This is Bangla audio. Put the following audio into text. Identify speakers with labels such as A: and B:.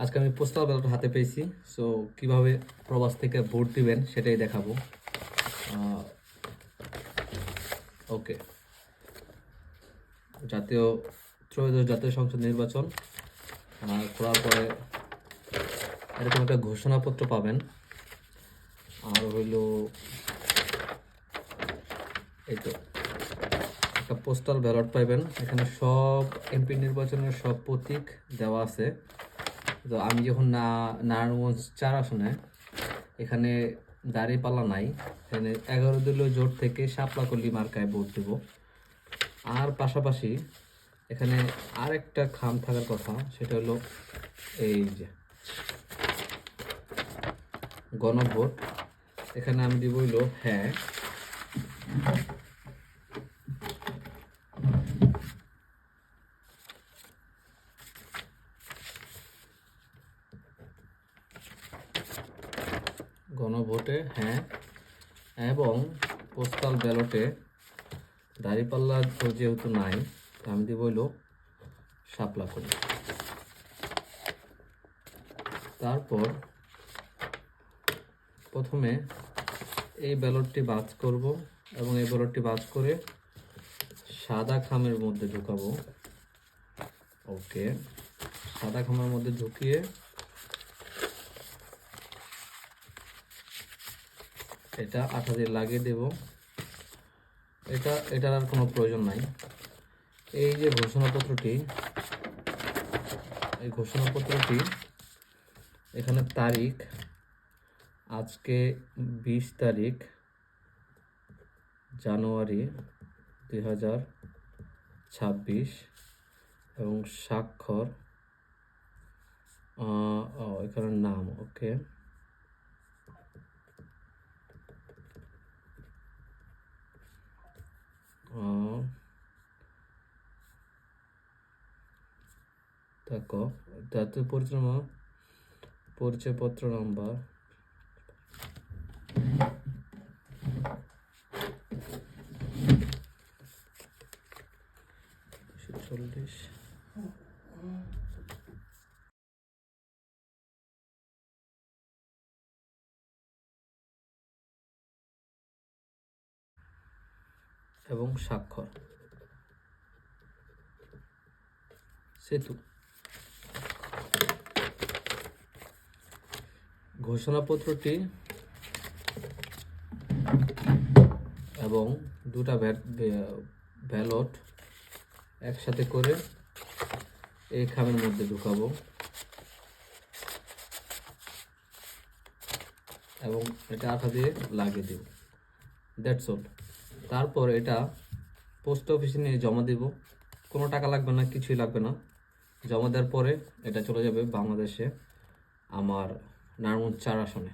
A: আজকে আমি পোস্টাল ব্যালট হাতে পেয়েছি। সো কিভাবে প্রবাস থেকে ভোট দিবেন সেটাই দেখাবো। ওকে, ত্রয়োদশ জাতীয় সংসদ নির্বাচন করার পরে এরকম একটা ঘোষণাপত্র পাবেন। আর হইল এই তো একটা পোস্টাল ব্যালট পাইবেন। এখানে সব এমপি নির্বাচনের সব প্রতীক দেওয়া আছে। তো আমি যখন নারায়ণগঞ্জ 4 আসনে, এখানে দাঁড়িপাল্লা নাই, এখানে 11 দলীয় জোট থেকে শাপলাকলি মার্কায় ভোট দেব। আর পাশাপাশি এখানে আরেকটা খাম থাকার কথা, সেটা হলো এই যে গণভোট। এখানে আমি দিব হইল হ্যাঁ। গণভোটে হ্যাঁ, এবং পোস্টাল ব্যালটে দাঁড়িপাল্লা যেহেতু নাই, আমি দিব হইল শাপলাকলি। তারপর প্রথমে এই ব্যালটটি বাজ করব এবং এই ব্যালটটি বাজ করে সাদা খামের মধ্যে ঢুকাবো। ওকে, সাদা খামের মধ্যে ঢুকিয়ে এটা আঠা দিয়ে লাগিয়ে দেব। এটার আর কোনো প্রয়োজন নাই। এই যে ঘোষণাপত্রটি, এই ঘোষণাপত্রটি এখানে তারিখ আজকে 20 তারিখ জানুয়ারি 2026 এবং স্বাক্ষর এখানে নাম। ওকে, দেখো জাতীয় পরিচয়পত্র নাম্বার, এবং স্বাক্ষর সেতু। ঘোষণাপত্রটি এবং দুটা ব্যালট একসাথে করে এই খামের মধ্যে ঢুকাবো এবং এটা আঠা দিয়ে লাগিয়ে দেব। That's all. তারপর এটা পোস্ট অফিসে নিয়ে জমা দেব। কোনো টাকা লাগবে না, কিছুই লাগবে না। জমা দেওয়ার পরে এটা চলে যাবে বাংলাদেশে আমার নারায়ণগঞ্জ 4 আসনে।